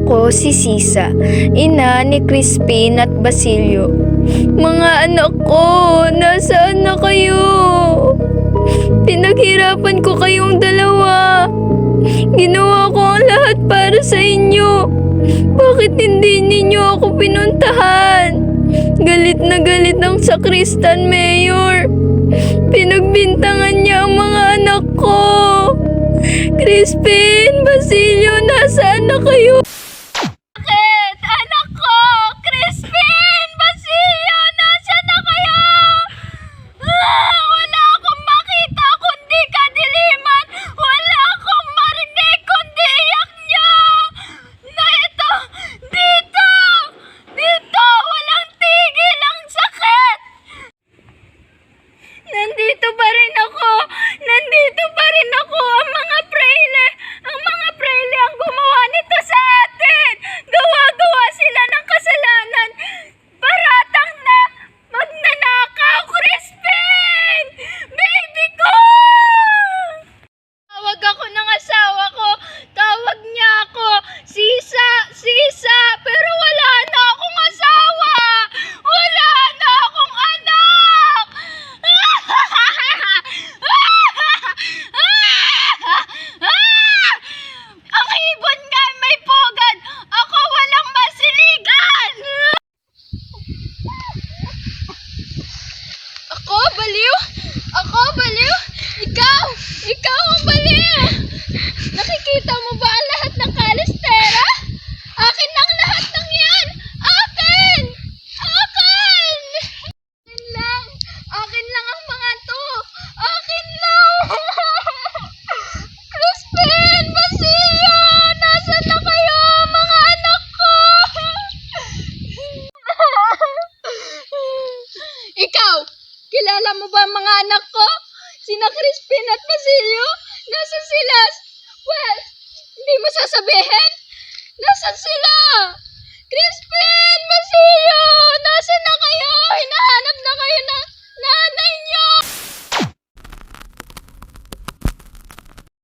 ko si Sisa, ina ni Crispin at Basilio. Mga anak ko, nasaan na kayo? Pinaghirapan ko kayong dalawa. Ginawa ko ang lahat para sa inyo. Bakit hindi ninyo ako pinuntahan? Galit na galit ang sakristan, Mayor. Pinagbintangan niya ang mga anak ko. Crispin, Basilio, nasaan na kayo? Bakit? Anak ko! Crispin! Basilio! Nasaan na kayo? Wala akong makita kundi kadiliman. Wala akong marinig kundi iyak niyo. Na ito! Dito! Dito! Walang tigil ang sakit! Nandito pa rin ako! Nandito pa rin ako! Ang mga praile! Ang mga praile ang gumawa nito sa atin! Gawa-gawa sila ng kasalanan! Paratang na magnanakaw! Crispin! Baby ko! Tawag ako ng asawa ko! Tawag niya ako! Sisa! Sisa! Pero wala na akong asawa! Wala na akong anak! Ang ibon nga may pugad! Ako walang masiligan! Ako baliw? Ako baliw? Ikaw! Ikaw ang baliw! Nakikita mo ba ang lahat ng kalistera? Akin ang lahat ng yan! Akin! Akin! Akin lang! Akin lang ang mga to! Akin lang! Crispin! Basilio! Nasaan na kayo, mga anak ko? Ikaw! Kilala mo ba ang mga anak ko? Sina Crispin at Basilio? Nasaan sila? Well, hindi mo sasabihin? Nasaan sila? Crispin! Basilio! Nasaan na kayo? Hinahanap na kayo ng nanay niyo!